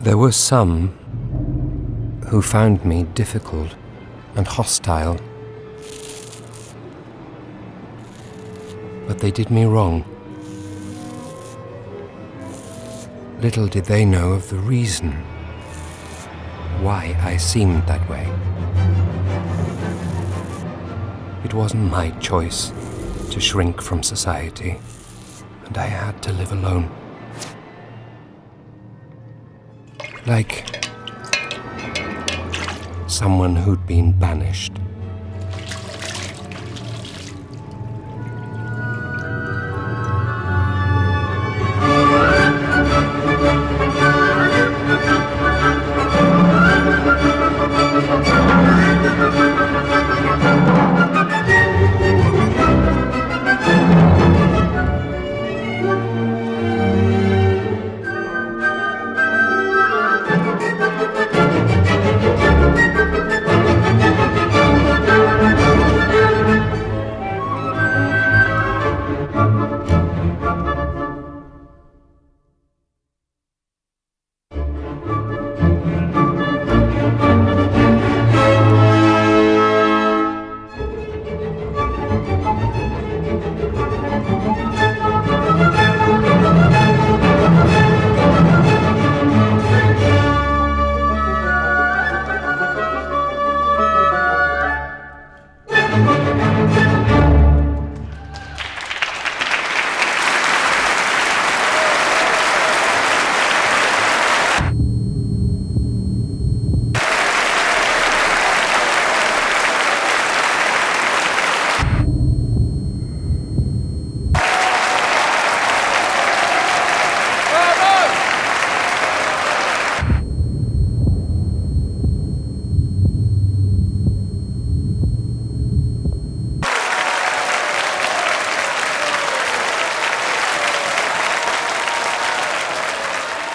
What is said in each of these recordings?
There were some who found me difficult and hostile, but they did me wrong. Little did they know of the reason why I seemed that way. It wasn't my choice to shrink from society, and I had to live alone. Like someone who'd been banished.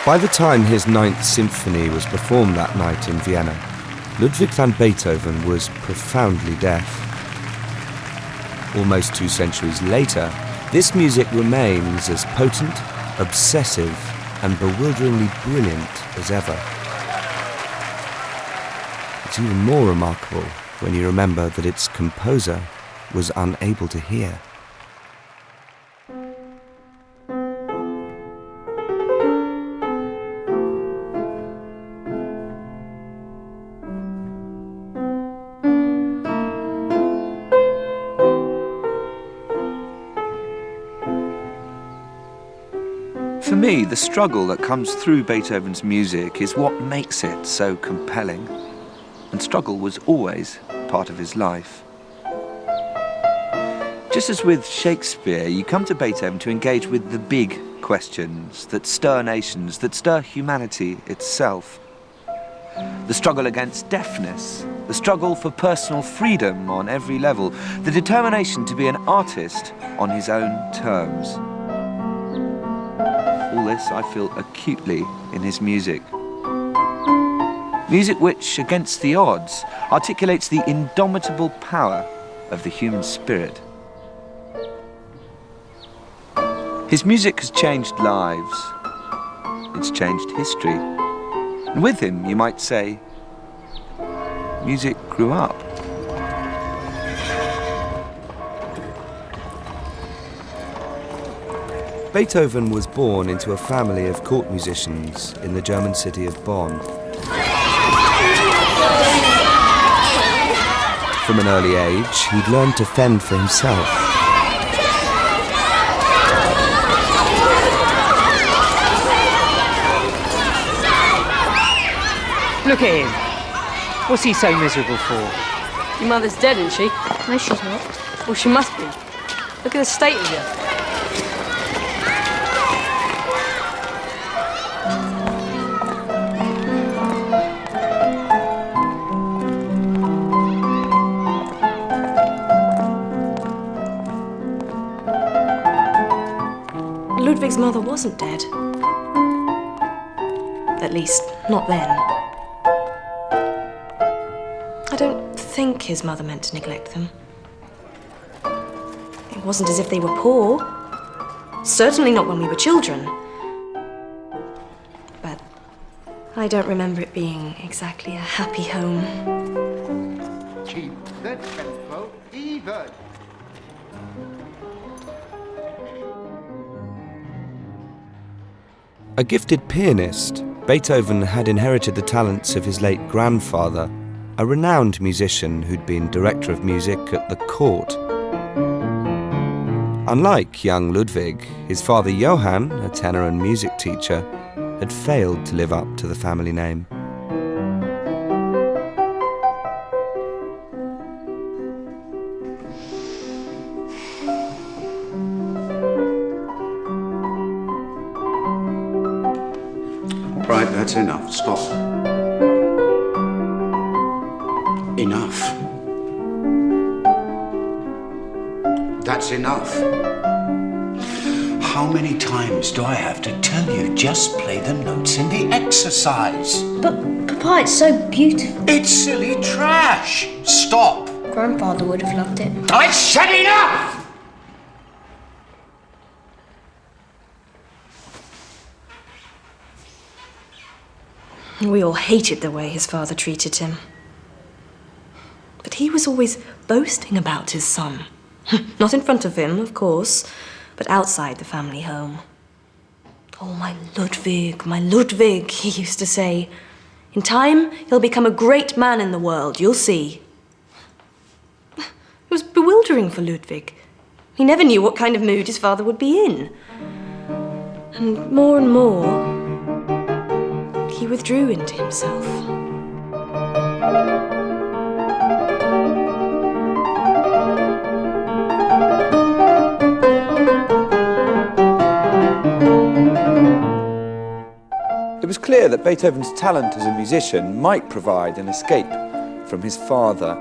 By the time his Ninth Symphony was performed that night in Vienna, Ludwig van Beethoven was profoundly deaf. Almost 2 centuries later, this music remains as potent, obsessive, and bewilderingly brilliant as ever. It's even more remarkable when you remember that its composer was unable to hear. For me, the struggle that comes through Beethoven's music is what makes it so compelling. And struggle was always part of his life. Just as with Shakespeare, you come to Beethoven to engage with the big questions that stir nations, that stir humanity itself. The struggle against deafness, the struggle for personal freedom on every level, the determination to be an artist on his own terms. All this I feel acutely in his music. Music which, against the odds, articulates the indomitable power of the human spirit. His music has changed lives. It's changed history. And with him, you might say, music grew up. Beethoven was born into a family of court musicians in the German city of Bonn. From an early age, he'd learned to fend for himself. Look at him. What's he so miserable for? Your mother's dead, isn't she? No, she's not. Well, she must be. Look at the state of you. Ludwig's mother wasn't dead. At least, not then. I don't think his mother meant to neglect them. It wasn't as if they were poor. Certainly not when we were children. But I don't remember it being exactly a happy home. Keep the tempo even. A gifted pianist, Beethoven had inherited the talents of his late grandfather, a renowned musician who'd been director of music at the court. Unlike young Ludwig, his father Johann, a tenor and music teacher, had failed to live up to the family name. Right, that's enough. Stop. Enough. That's enough. How many times do I have to tell you just play the notes in the exercise? But, Papa, it's so beautiful. It's silly trash. Stop. Grandfather would have loved it. I said enough! We all hated the way his father treated him. But he was always boasting about his son. Not in front of him, of course, but outside the family home. "Oh, my Ludwig," he used to say. "In time, he'll become a great man in the world, you'll see." It was bewildering for Ludwig. He never knew what kind of mood his father would be in. And more, he withdrew into himself. It was clear that Beethoven's talent as a musician might provide an escape from his father.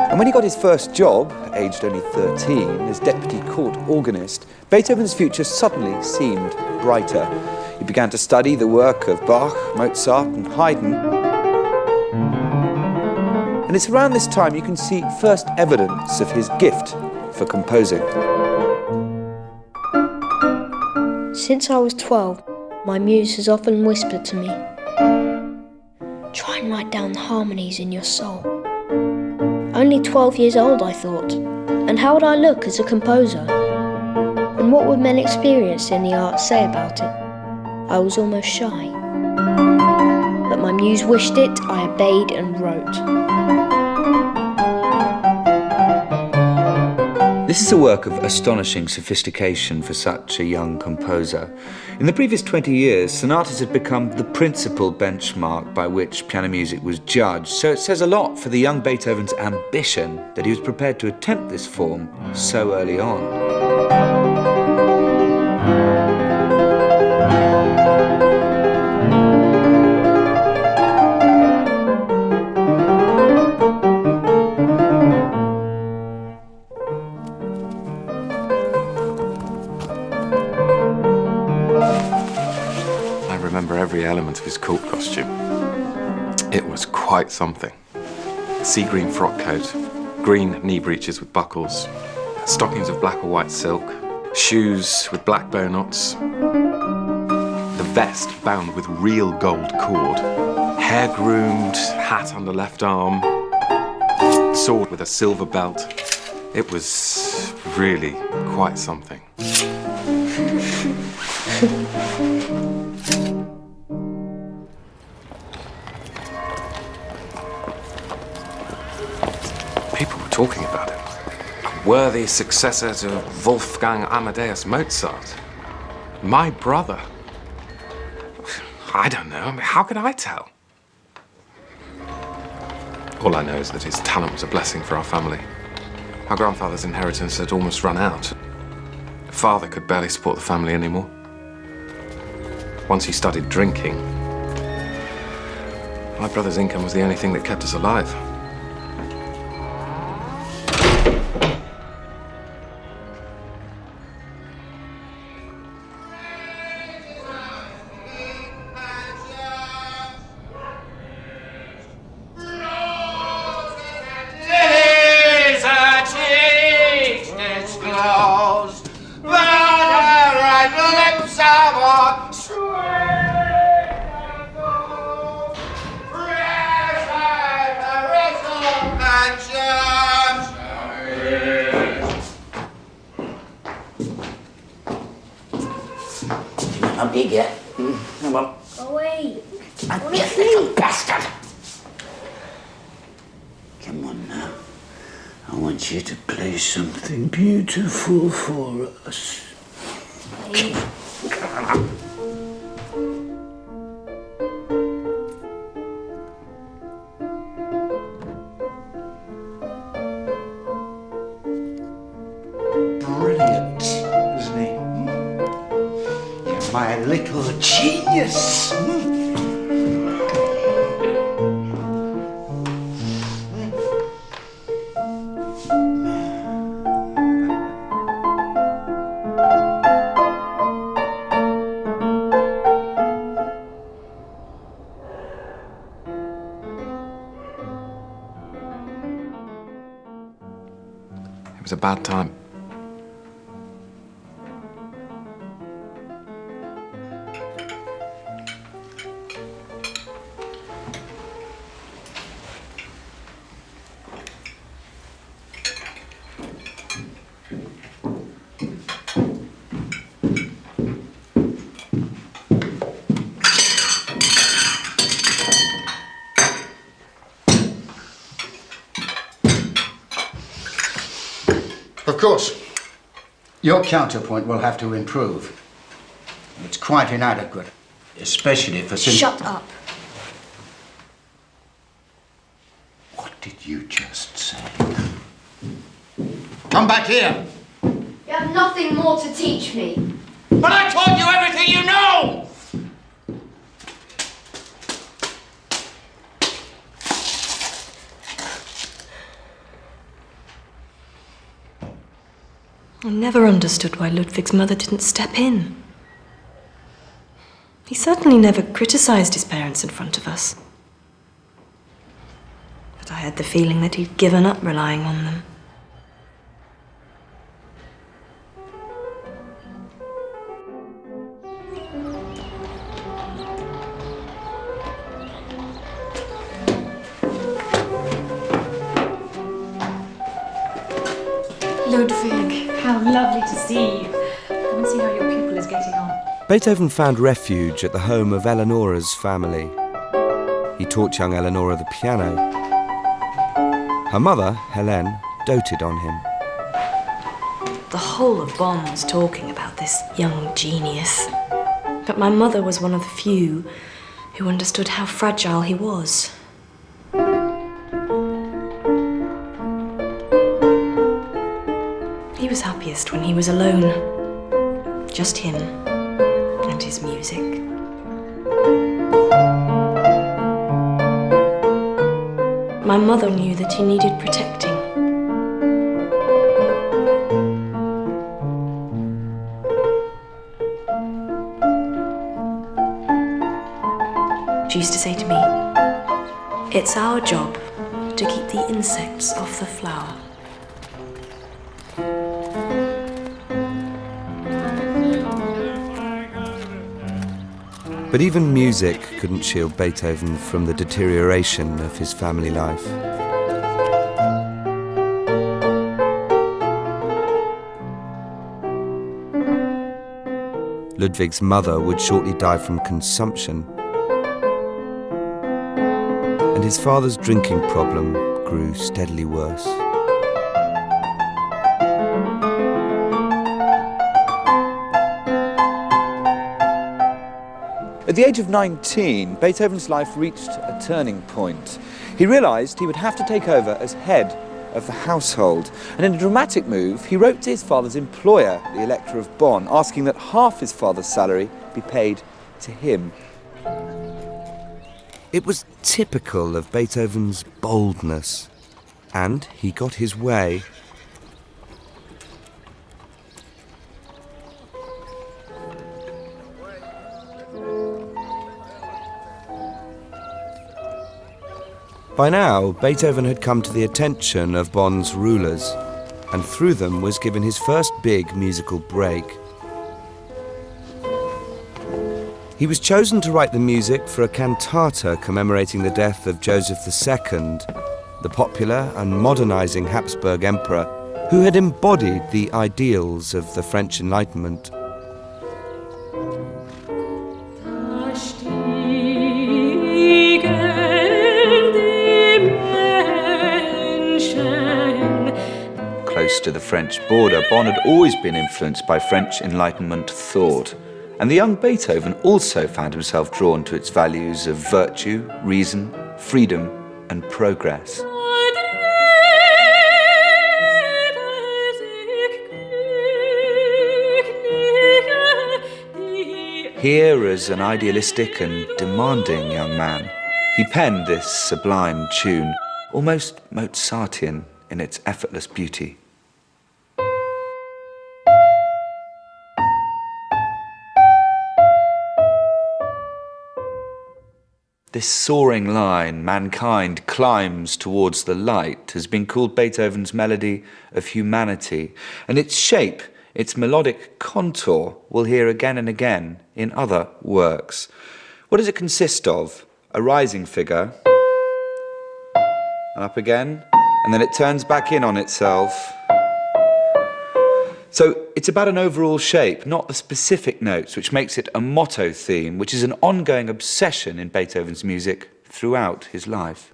And when he got his first job, aged only 13, as deputy court organist, Beethoven's future suddenly seemed brighter. He began to study the work of Bach, Mozart and Haydn. And it's around this time you can see first evidence of his gift for composing. Since I was 12, my muse has often whispered to me, "Try and write down the harmonies in your soul." Only 12 years old, I thought. And how would I look as a composer? And what would men experienced in the arts say about it? I was almost shy. But my muse wished it, I obeyed and wrote. This is a work of astonishing sophistication for such a young composer. In the previous 20 years, sonatas had become the principal benchmark by which piano music was judged, so it says a lot for the young Beethoven's ambition that he was prepared to attempt this form so early on. Every element of his court costume. It was quite something. Sea green frock coat, green knee breeches with buckles, stockings of black or white silk, shoes with black bow knots, the vest bound with real gold cord, hair groomed, hat under left arm, sword with a silver belt. It was really quite something. People were talking about him. A worthy successor to Wolfgang Amadeus Mozart. My brother. I don't know. I mean, how could I tell? All I know is that his talent was a blessing for our family. Our grandfather's inheritance had almost run out. Father could barely support the family anymore. Once he started drinking, my brother's income was the only thing that kept us alive. Get little bastard! Come on now. I want you to play something beautiful for us. Brilliant, isn't he? You're my little genius. It was a bad time. Of course, your counterpoint will have to improve. It's quite inadequate, especially for... Shut up. What did you just say? Come back here! You have nothing more to teach me. But I taught you everything you know! I never understood why Ludwig's mother didn't step in. He certainly never criticized his parents in front of us. But I had the feeling that he'd given up relying on them. Ludwig, how lovely to see you. Come and see how your pupil is getting on. Beethoven found refuge at the home of Eleonora's family. He taught young Eleonora the piano. Her mother, Helene, doted on him. The whole of Bonn was talking about this young genius. But my mother was one of the few who understood how fragile he was. He was happiest when he was alone. Just him and his music. My mother knew that he needed protecting. She used to say to me, "It's our job to keep the insects off the flower." But even music couldn't shield Beethoven from the deterioration of his family life. Ludwig's mother would shortly die from consumption, and his father's drinking problem grew steadily worse. At the age of 19, Beethoven's life reached a turning point. He realised he would have to take over as head of the household. And in a dramatic move, he wrote to his father's employer, the Elector of Bonn, asking that half his father's salary be paid to him. It was typical of Beethoven's boldness, and he got his way. By now, Beethoven had come to the attention of Bonn's rulers, and through them was given his first big musical break. He was chosen to write the music for a cantata commemorating the death of Joseph II, the popular and modernizing Habsburg emperor who had embodied the ideals of the French Enlightenment. to the French border, Bonn had always been influenced by French Enlightenment thought. And the young Beethoven also found himself drawn to its values of virtue, reason, freedom, and progress. Here, as an idealistic and demanding young man, he penned this sublime tune, almost Mozartian in its effortless beauty. This soaring line, mankind climbs towards the light, has been called Beethoven's melody of humanity, and its shape, its melodic contour, we'll hear again and again in other works. What does it consist of? A rising figure, up again, and then it turns back in on itself. So it's about an overall shape, not the specific notes, which makes it a motto theme, which is an ongoing obsession in Beethoven's music throughout his life.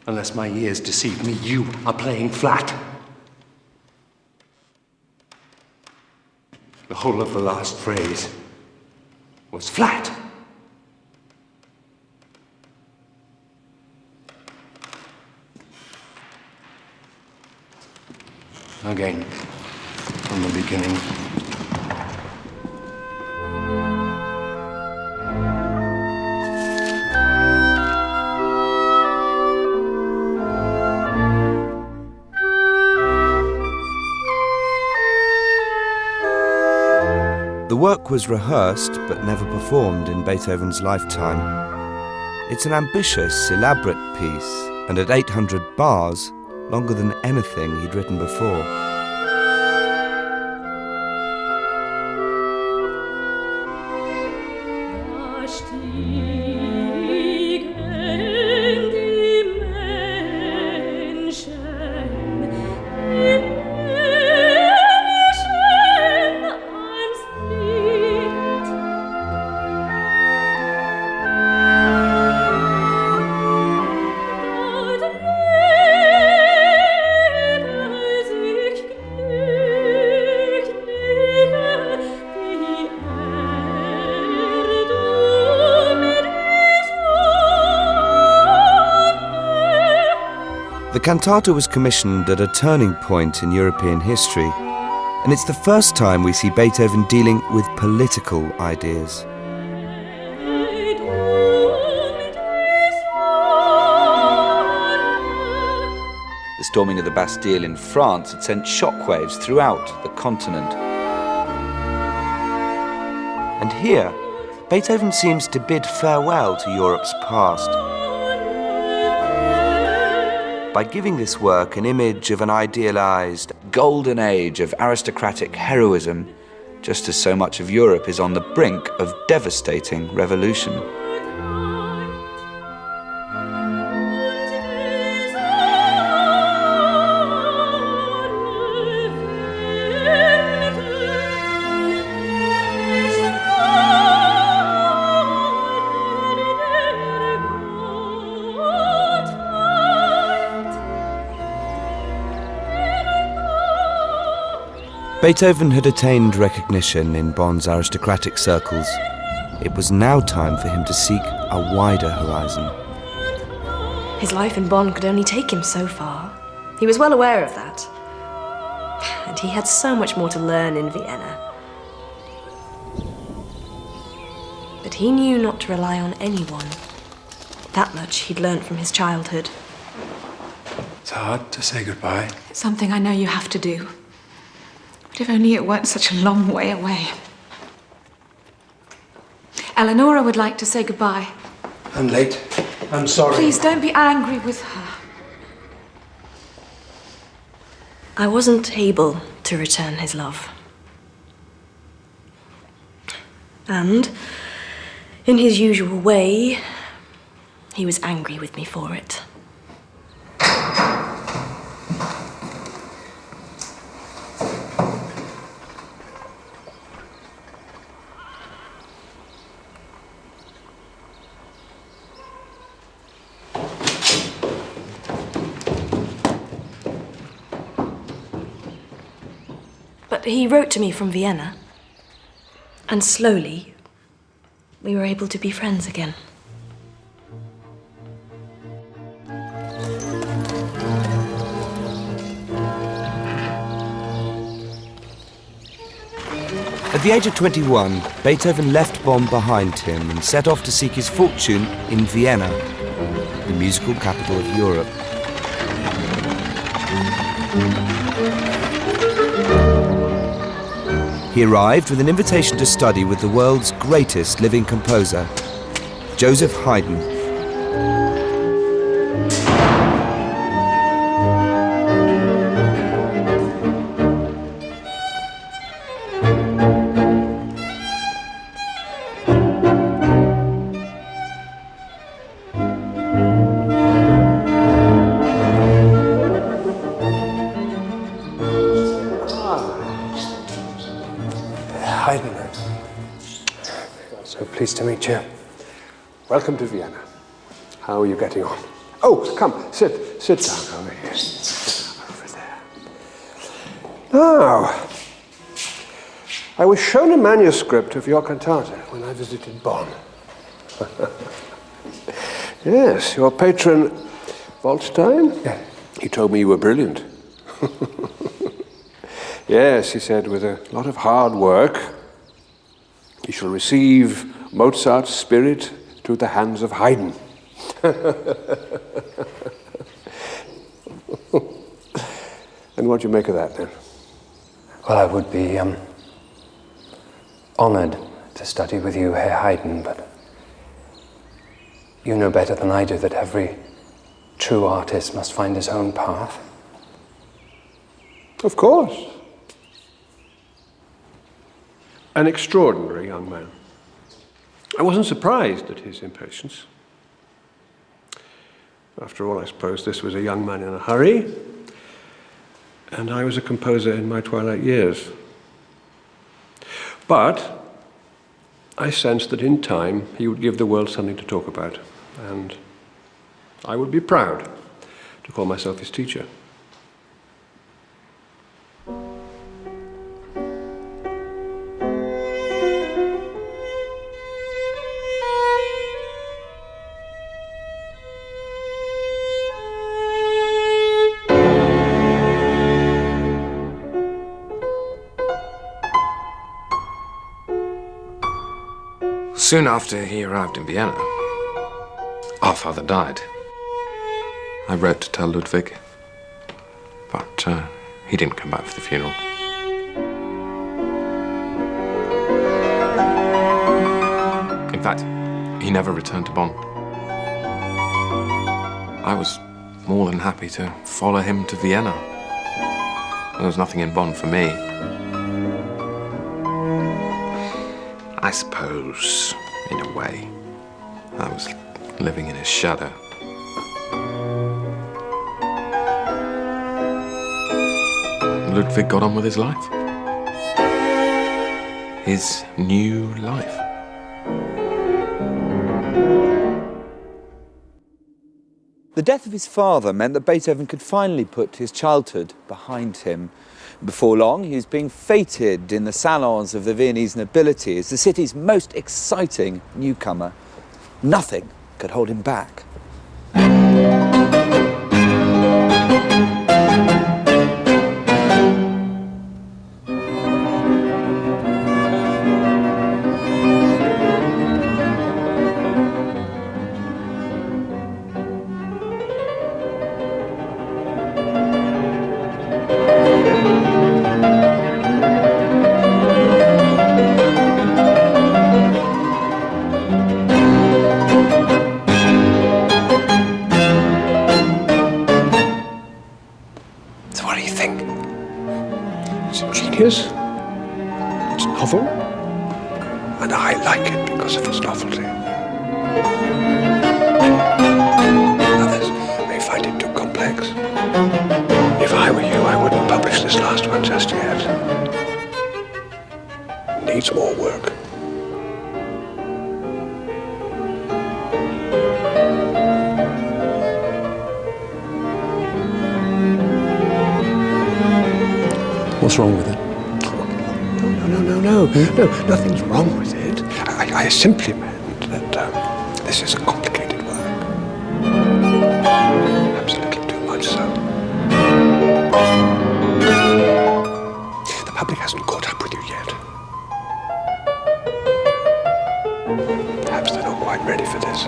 Unless my ears deceive me, you are playing flat. The whole of the last phrase was flat. Again, from the beginning. The work was rehearsed but never performed in Beethoven's lifetime. It's an ambitious, elaborate piece, and at 800 bars, longer than anything he'd written before. The cantata was commissioned at a turning point in European history, and it's the first time we see Beethoven dealing with political ideas. The storming of the Bastille in France had sent shockwaves throughout the continent. And here, Beethoven seems to bid farewell to Europe's past by giving this work an image of an idealized golden age of aristocratic heroism, just as so much of Europe is on the brink of devastating revolution. Beethoven had attained recognition in Bonn's aristocratic circles. It was now time for him to seek a wider horizon. His life in Bonn could only take him so far. He was well aware of that. And he had so much more to learn in Vienna. But he knew not to rely on anyone. That much he'd learned from his childhood. It's hard to say goodbye. It's something I know you have to do. But if only it weren't such a long way away. Eleonora would like to say goodbye. I'm late. I'm sorry. Please don't be angry with her. I wasn't able to return his love. And, in his usual way, he was angry with me for it. But he wrote to me from Vienna, and slowly, we were able to be friends again. At the age of 21, Beethoven left Bonn behind him and set off to seek his fortune in Vienna, the musical capital of Europe. He arrived with an invitation to study with the world's greatest living composer, Joseph Haydn. Haydn. So pleased to meet you. Welcome to Vienna. How are you getting on? Oh, come, sit down over here. Over there. Now, I was shown a manuscript of your cantata when I visited Bonn. Yes, your patron, Waldstein? Yeah. He told me you were brilliant. Yes, he said, with a lot of hard work, he shall receive Mozart's spirit through the hands of Haydn. And what do you make of that, then? Well, I would be honored to study with you, Herr Haydn, but you know better than I do that every true artist must find his own path. Of course. An extraordinary young man. I wasn't surprised at his impatience. After all, I suppose this was a young man in a hurry, and I was a composer in my twilight years. But I sensed that in time he would give the world something to talk about, and I would be proud to call myself his teacher. Soon after he arrived in Vienna, our father died. I wrote to tell Ludwig, but he didn't come back for the funeral. In fact, he never returned to Bonn. I was more than happy to follow him to Vienna. There was nothing in Bonn for me. I suppose, in a way, I was living in his shadow. Ludwig got on with his life. His new life. The death of his father meant that Beethoven could finally put his childhood behind him. Before long, he was being feted in the salons of the Viennese nobility as the city's most exciting newcomer. Nothing could hold him back. It's novel, and I like it because of its novelty. Others may find it too complex. If I were you, I wouldn't publish this last one just yet. It needs more work. What's wrong with it? No, nothing's wrong with it. I simply meant that this is a complicated work. Perhaps a little too much so. The public hasn't caught up with you yet. Perhaps they're not quite ready for this.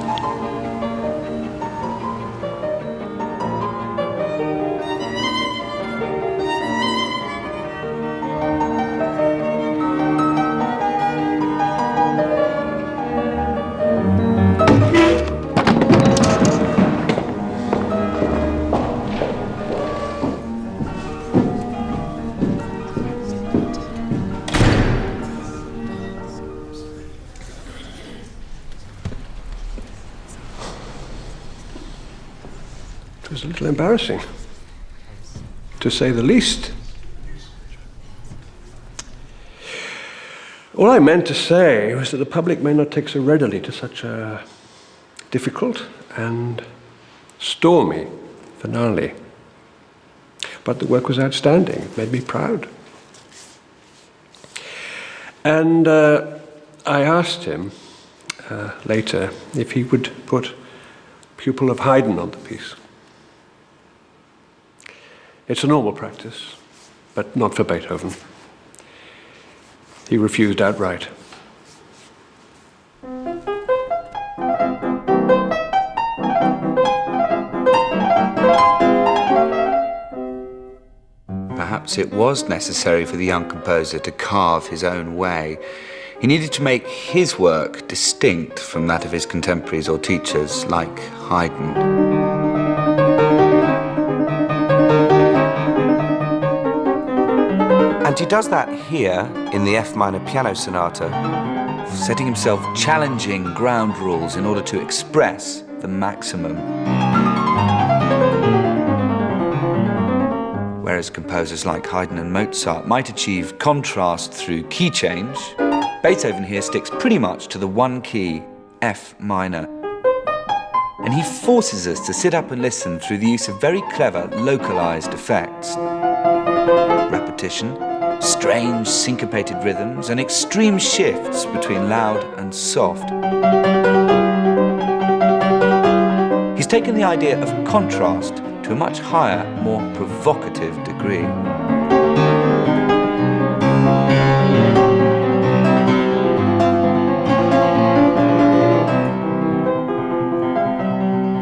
It was a little embarrassing, to say the least. All I meant to say was that the public may not take so readily to such a difficult and stormy finale. But the work was outstanding. It made me proud. And I asked him later if he would put Pupil of Haydn on the piece. It's a normal practice, but not for Beethoven. He refused outright. Perhaps it was necessary for the young composer to carve his own way. He needed to make his work distinct from that of his contemporaries or teachers, like Haydn. And he does that here in the F minor piano sonata, setting himself challenging ground rules in order to express the maximum. Whereas composers like Haydn and Mozart might achieve contrast through key change, Beethoven here sticks pretty much to the one key, F minor. And he forces us to sit up and listen through the use of very clever localized effects. Repetition, strange syncopated rhythms, and extreme shifts between loud and soft. He's taken the idea of contrast to a much higher, more provocative degree.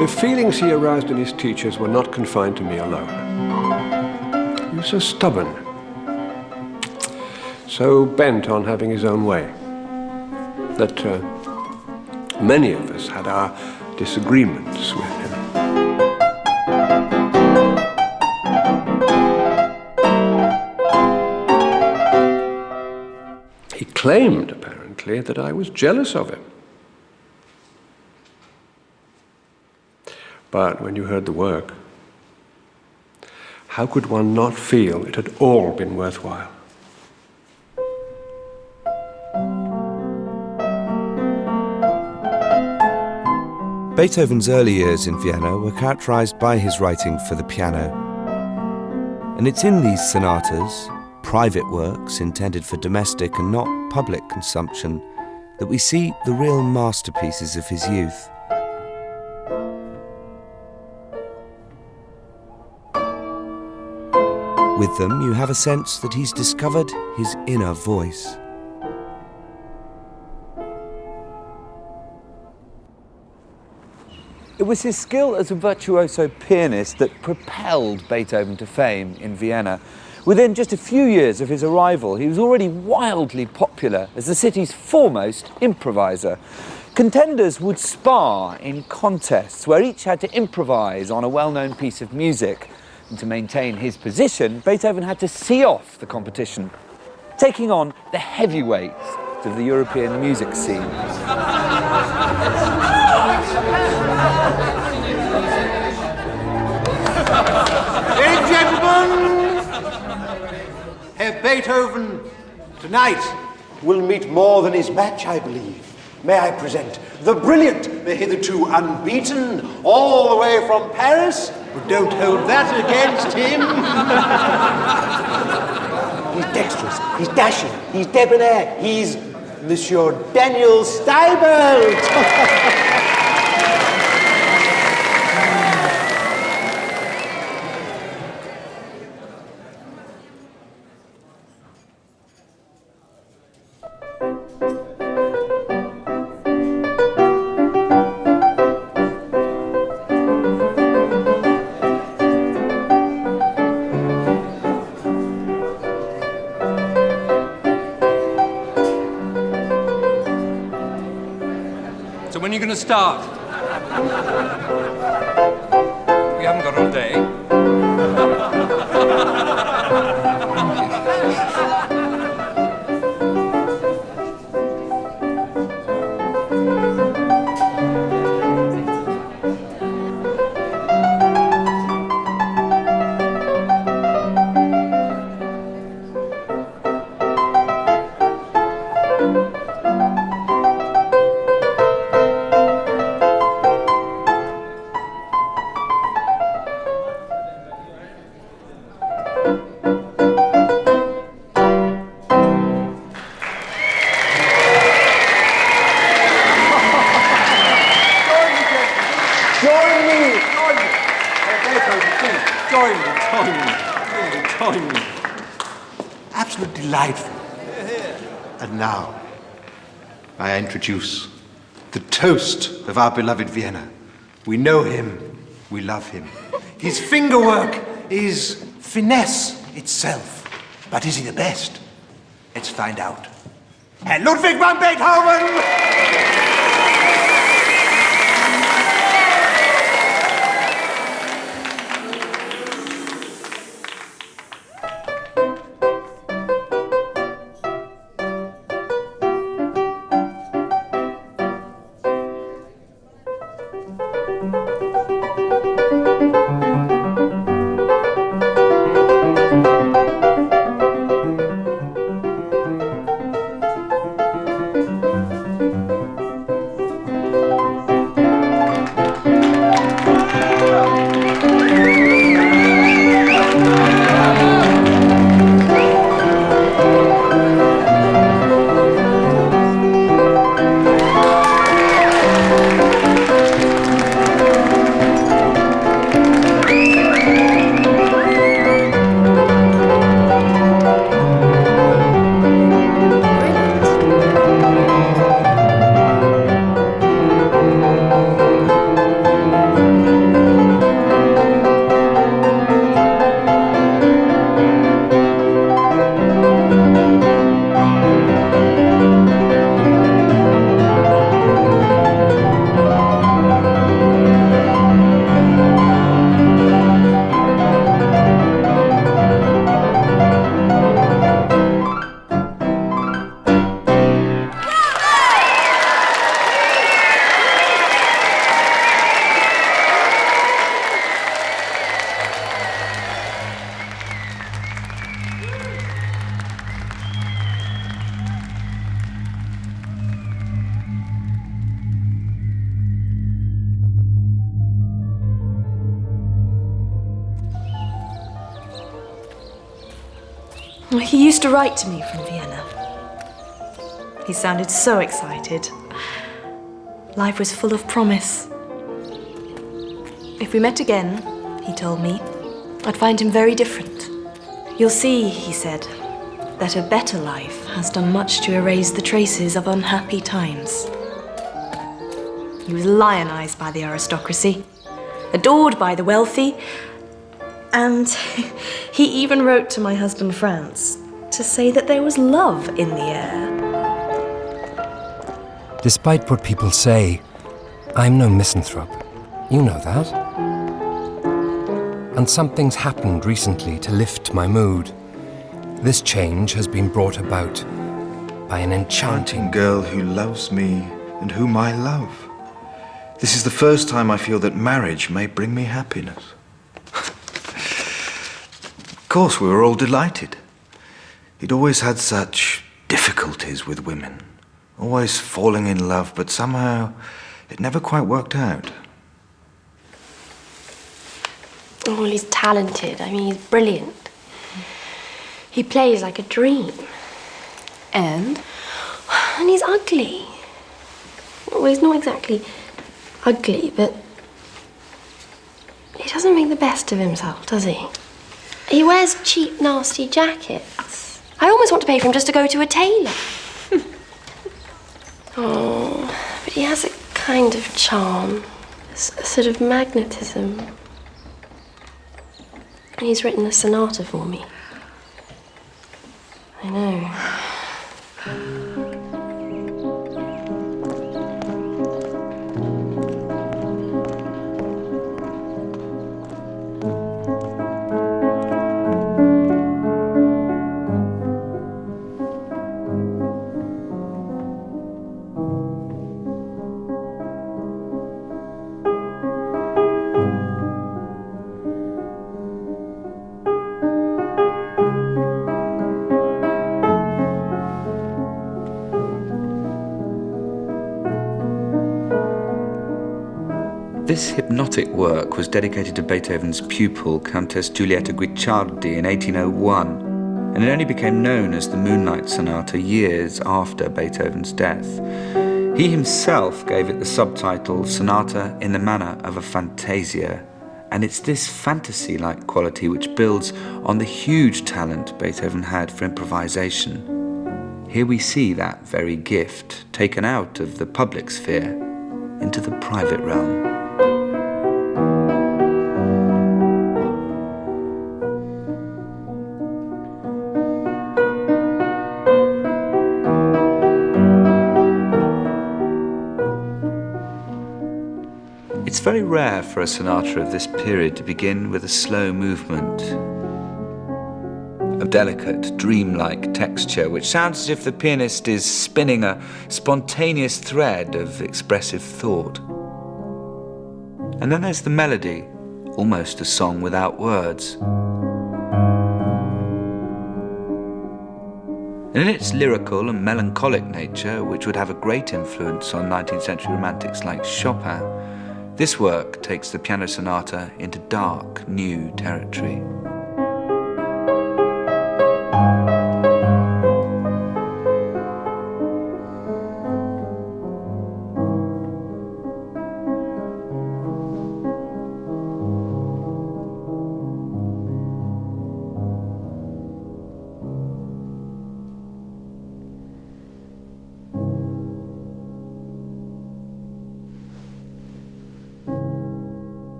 The feelings he aroused in his teachers were not confined to me alone. He was so stubborn, so bent on having his own way, that many of us had our disagreements with him. He claimed, apparently, that I was jealous of him. But when you heard the work, how could one not feel it had all been worthwhile? Beethoven's early years in Vienna were characterized by his writing for the piano. And it's in these sonatas, private works intended for domestic and not public consumption, that we see the real masterpieces of his youth. With them, you have a sense that he's discovered his inner voice. It was his skill as a virtuoso pianist that propelled Beethoven to fame in Vienna. Within just a few years of his arrival, he was already wildly popular as the city's foremost improviser. Contenders would spar in contests where each had to improvise on a well-known piece of music. And to maintain his position, Beethoven had to see off the competition, taking on the heavyweights, product of the European music scene. Ladies and gentlemen, Herr Beethoven tonight will meet more than his match, I believe. May I present the brilliant, the hitherto unbeaten, all the way from Paris, but don't hold that against him. He's dexterous, he's dashing, he's debonair, he's Monsieur Daniel Steibelt. So when are you going to start? We haven't got all day. Join me. Absolutely delightful. And now, I introduce the toast of our beloved Vienna. We know him, we love him. His fingerwork is finesse itself. But is he the best? Let's find out. Herr Ludwig van Beethoven! He used to write to me from Vienna. He sounded so excited. Life was full of promise. If we met again, he told me, I'd find him very different. You'll see, he said, that a better life has done much to erase the traces of unhappy times. He was lionized by the aristocracy, adored by the wealthy, and he even wrote to my husband Franz to say that there was love in the air. Despite what people say, I'm no misanthrope. You know that. And something's happened recently to lift my mood. This change has been brought about by an enchanting girl who loves me and whom I love. This is the first time I feel that marriage may bring me happiness. Of course, we were all delighted. He'd always had such difficulties with women, always falling in love, but somehow it never quite worked out. Oh, well, he's talented. I mean, he's brilliant. He plays like a dream. And? And he's ugly. Well, he's not exactly ugly, but he doesn't make the best of himself, does he? He wears cheap, nasty jackets. I almost want to pay for him just to go to a tailor. Oh, but he has a kind of charm, a sort of magnetism. And he's written a sonata for me. I know. This hypnotic work was dedicated to Beethoven's pupil, Countess Giulietta Guicciardi, in 1801, and it only became known as the Moonlight Sonata years after Beethoven's death. He himself gave it the subtitle Sonata in the Manner of a Fantasia, and it's this fantasy-like quality which builds on the huge talent Beethoven had for improvisation. Here we see that very gift taken out of the public sphere into the private realm. It's very rare for a sonata of this period to begin with a slow movement, a delicate, dreamlike texture which sounds as if the pianist is spinning a spontaneous thread of expressive thought. And then there's the melody, almost a song without words. And in its lyrical and melancholic nature, which would have a great influence on 19th century romantics like Chopin, this work takes the piano sonata into dark, new territory.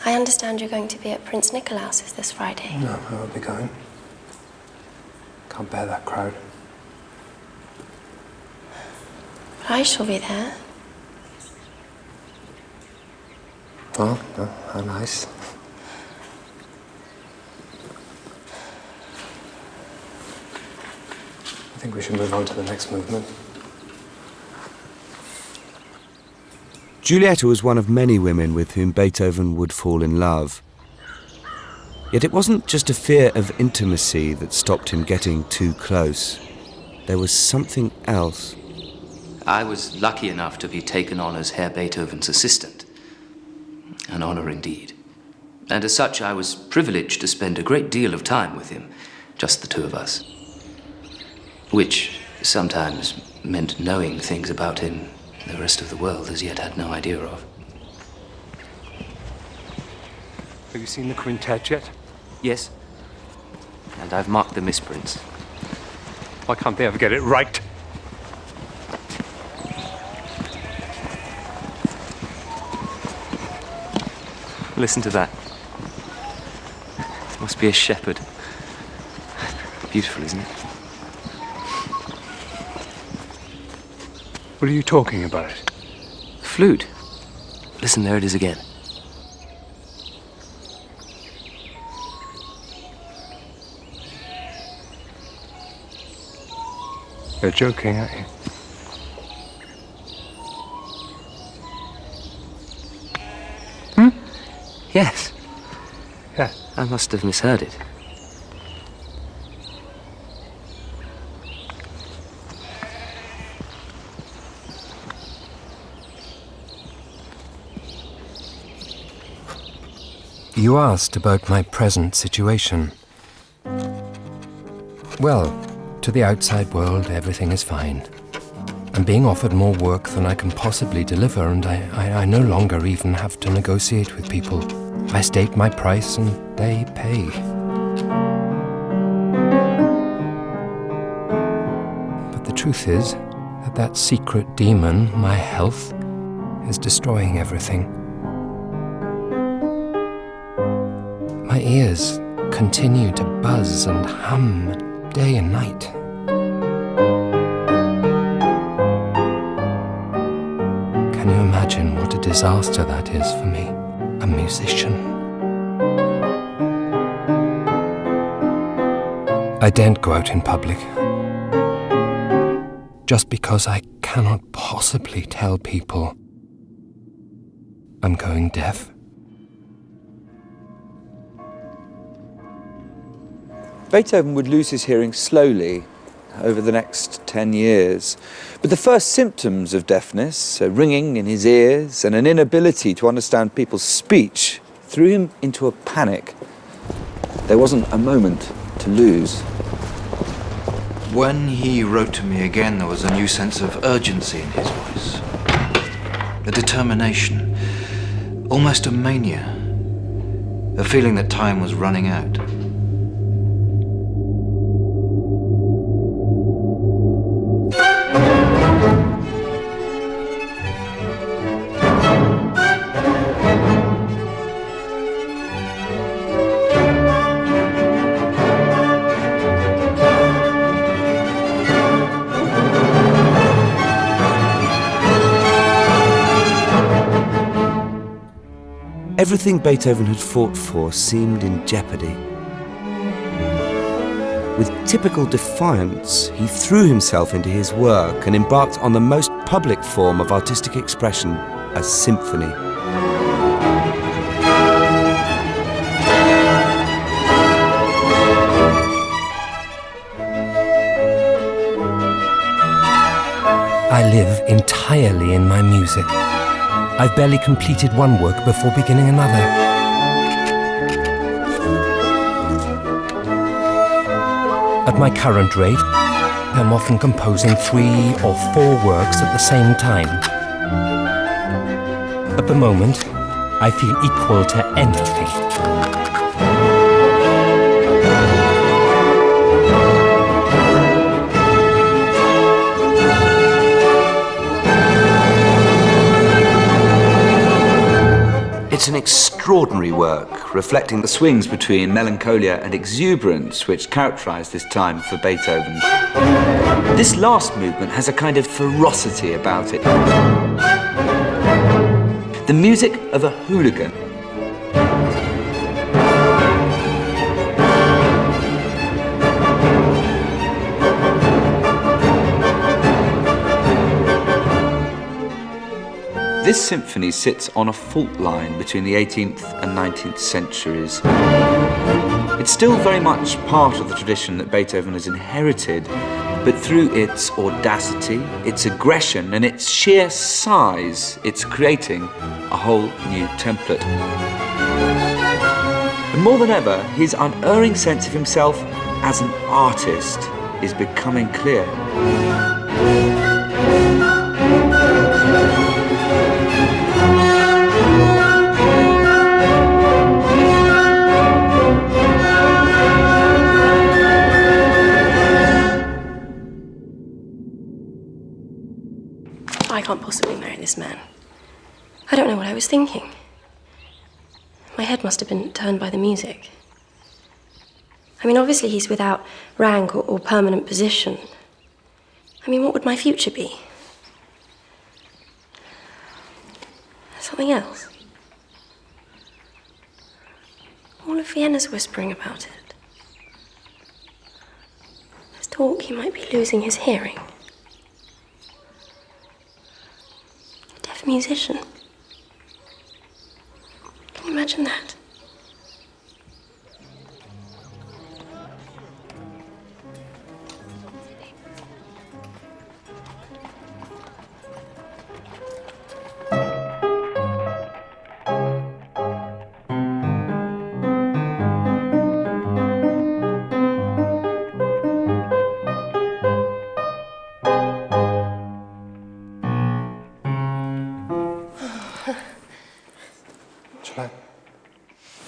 I understand you're going to be at Prince Nicolaus's this Friday. No, I won't be going. Can't bear that crowd. But I shall be there. Well, no, how nice. I think we should move on to the next movement. Giulietta was one of many women with whom Beethoven would fall in love. Yet it wasn't just a fear of intimacy that stopped him getting too close. There was something else. I was lucky enough to be taken on as Herr Beethoven's assistant. An honor indeed. And as such, I was privileged to spend a great deal of time with him, just the two of us. Which sometimes meant knowing things about him the rest of the world as yet had no idea of. Have you seen the quintet yet? Yes. And I've marked the misprints. Why can't they ever get it right? Listen to that. It must be a shepherd. Beautiful, isn't it? What are you talking about? Flute. Listen, there it is again. You're joking, aren't you? Yes. Yeah. I must have misheard it. You asked about my present situation. Well, to the outside world, everything is fine. I'm being offered more work than I can possibly deliver, and I no longer even have to negotiate with people. I state my price and they pay. But the truth is that that secret demon, my health, is destroying everything. My ears continue to buzz and hum day and night. Can you imagine what a disaster that is for me, a musician? I daren't go out in public, just because I cannot possibly tell people I'm going deaf. Beethoven would lose his hearing slowly over the next 10 years. But the first symptoms of deafness, a ringing in his ears and an inability to understand people's speech, threw him into a panic. There wasn't a moment to lose. When he wrote to me again, there was a new sense of urgency in his voice. A determination, almost a mania. A feeling that time was running out. Everything Beethoven had fought for seemed in jeopardy. With typical defiance, he threw himself into his work and embarked on the most public form of artistic expression, a symphony. I live entirely in my music. I've barely completed one work before beginning another. At my current rate, I'm often composing 3 or 4 works at the same time. At the moment, I feel equal to anything. It's an extraordinary work, reflecting the swings between melancholia and exuberance which characterise this time for Beethoven. This last movement has a kind of ferocity about it. The music of a hooligan. This symphony sits on a fault line between the 18th and 19th centuries. It's still very much part of the tradition that Beethoven has inherited, but through its audacity, its aggression, and its sheer size, it's creating a whole new template. And more than ever, his unerring sense of himself as an artist is becoming clear. I can't possibly marry this man. I don't know what I was thinking. My head must have been turned by the music. I mean, obviously he's without rank or permanent position. I mean, what would my future be? Something else? All of Vienna's whispering about it. There's talk, he might be losing his hearing. A deaf musician. Can you imagine that?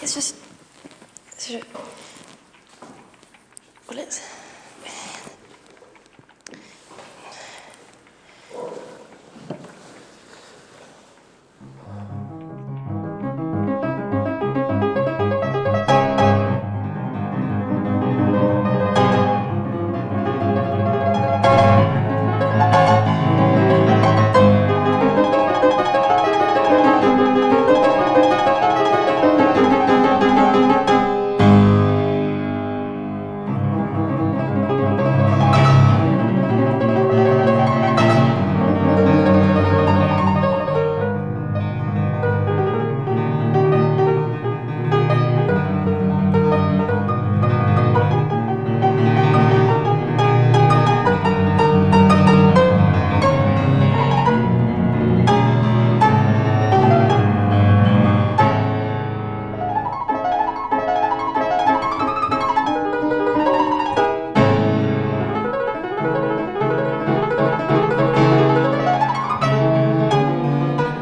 It's just sort of, well, it's.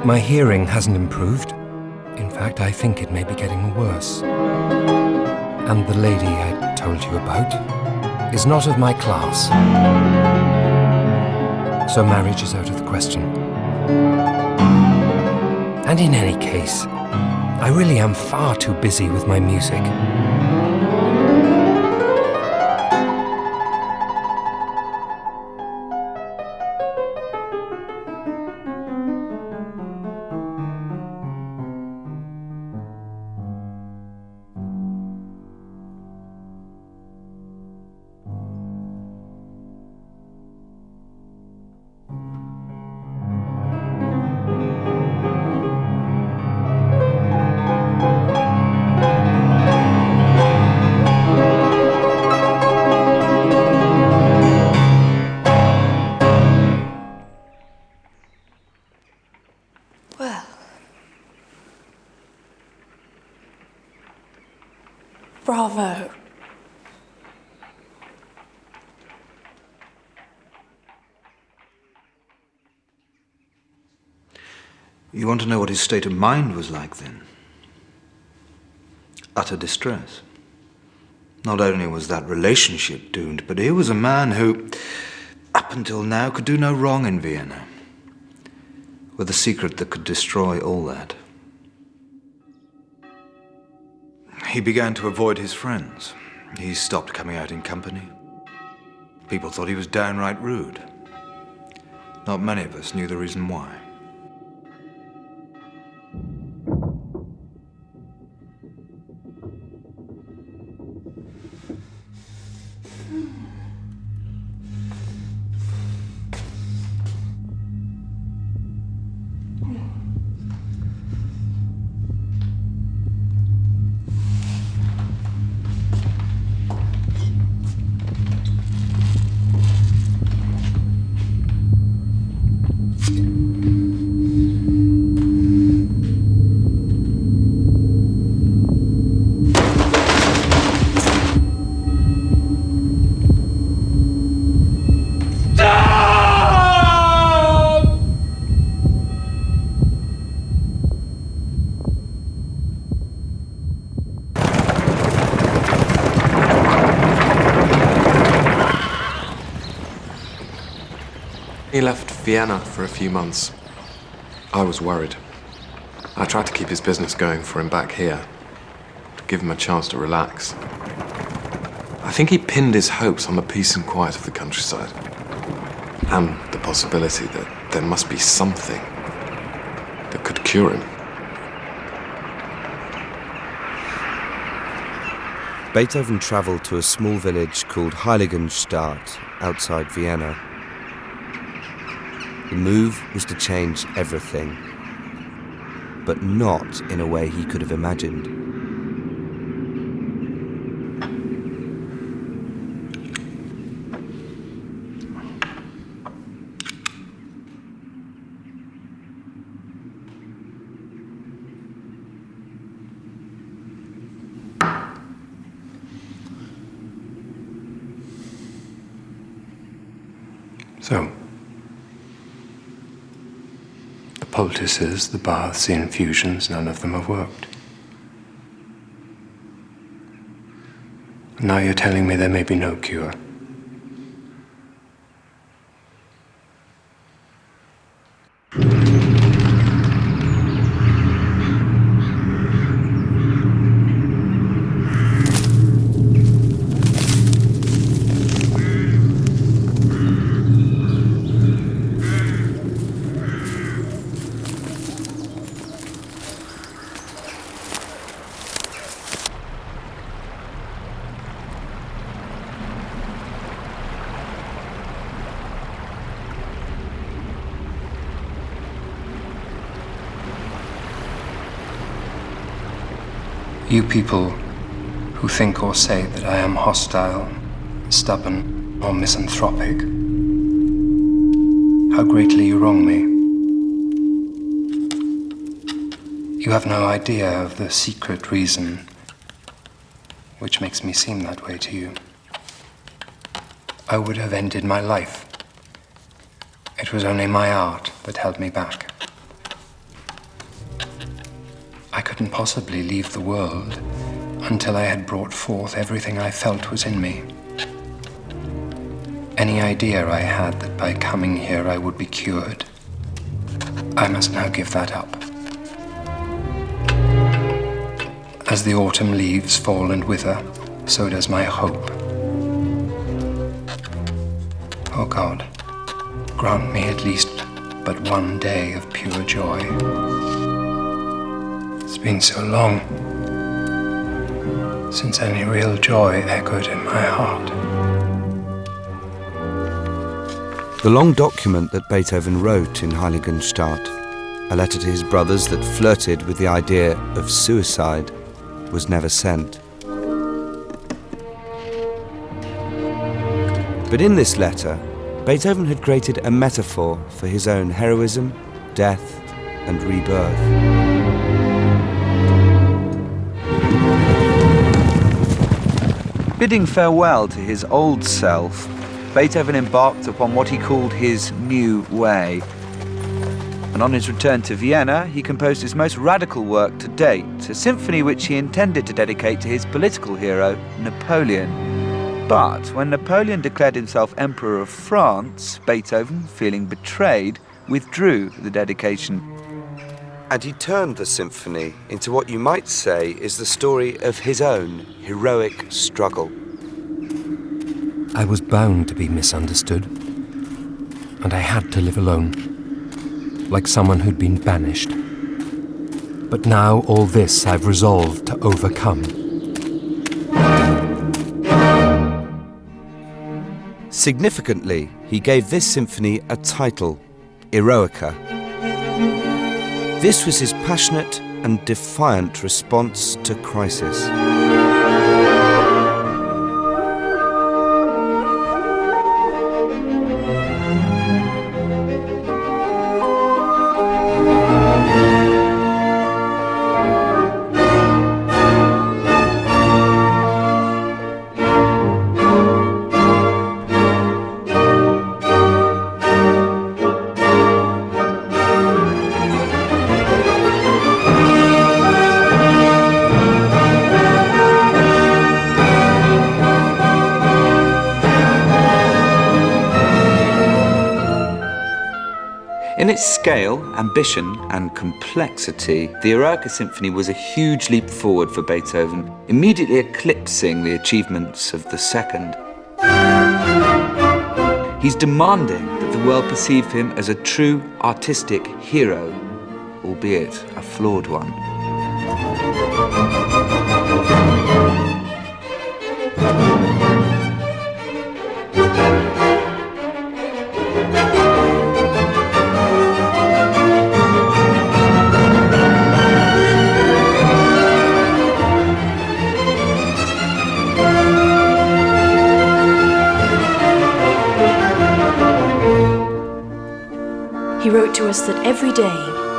My hearing hasn't improved. In fact, I think it may be getting worse. And the lady I told you about is not of my class. So marriage is out of the question. And in any case, I really am far too busy with my music. Bravo. You want to know what his state of mind was like then? Utter distress. Not only was that relationship doomed, but he was a man who, up until now, could do no wrong in Vienna, with a secret that could destroy all that. He began to avoid his friends. He stopped coming out in company. People thought he was downright rude. Not many of us knew the reason why. He left Vienna for a few months. I was worried. I tried to keep his business going for him back here, to give him a chance to relax. I think he pinned his hopes on the peace and quiet of the countryside, and the possibility that there must be something that could cure him. Beethoven travelled to a small village called Heiligenstadt outside Vienna. The move was to change everything, but not in a way he could have imagined. So, the poultices, the baths, the infusions, none of them have worked. Now you're telling me there may be no cure. You people who think or say that I am hostile, stubborn, or misanthropic, how greatly you wrong me. You have no idea of the secret reason which makes me seem that way to you. I would have ended my life. It was only my art that held me back. I couldn't possibly leave the world until I had brought forth everything I felt was in me. Any idea I had that by coming here I would be cured, I must now give that up. As the autumn leaves fall and wither, so does my hope. Oh God, grant me at least but one day of pure joy. It's been so long since any real joy echoed in my heart. The long document that Beethoven wrote in Heiligenstadt, a letter to his brothers that flirted with the idea of suicide, was never sent. But in this letter, Beethoven had created a metaphor for his own heroism, death, and rebirth. Bidding farewell to his old self, Beethoven embarked upon what he called his new way. And on his return to Vienna, he composed his most radical work to date, a symphony which he intended to dedicate to his political hero, Napoleon. But when Napoleon declared himself Emperor of France, Beethoven, feeling betrayed, withdrew the dedication. And he turned the symphony into what you might say is the story of his own heroic struggle. I was bound to be misunderstood, and I had to live alone, like someone who'd been banished. But now all this I've resolved to overcome. Significantly, he gave this symphony a title, Eroica. This was his passionate and defiant response to crisis. In its scale, ambition, and complexity, the Eroica Symphony was a huge leap forward for Beethoven, immediately eclipsing the achievements of the second. He's demanding that the world perceive him as a true artistic hero, albeit a flawed one. He wrote to us that every day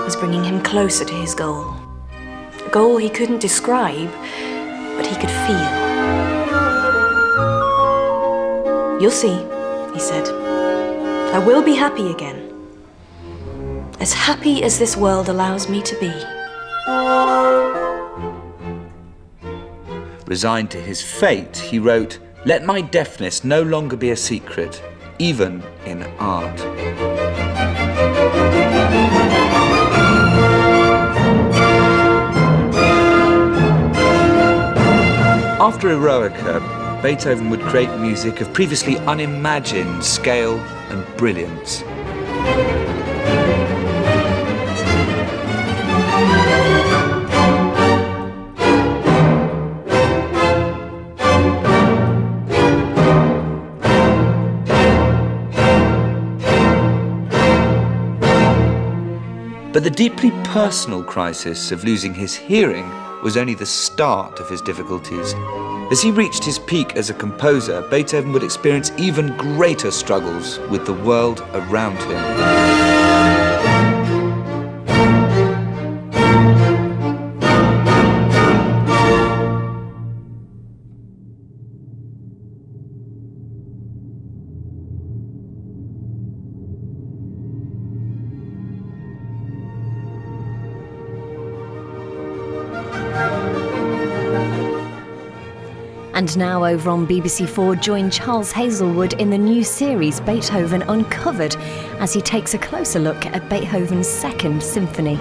was bringing him closer to his goal. A goal he couldn't describe, but he could feel. You'll see, he said. I will be happy again. As happy as this world allows me to be. Resigned to his fate, he wrote, "Let my deafness no longer be a secret, even in art." After Eroica, Beethoven would create music of previously unimagined scale and brilliance. But the deeply personal crisis of losing his hearing was only the start of his difficulties. As he reached his peak as a composer, Beethoven would experience even greater struggles with the world around him. And now over on BBC4, join Charles Hazelwood in the new series Beethoven Uncovered as he takes a closer look at Beethoven's Second Symphony.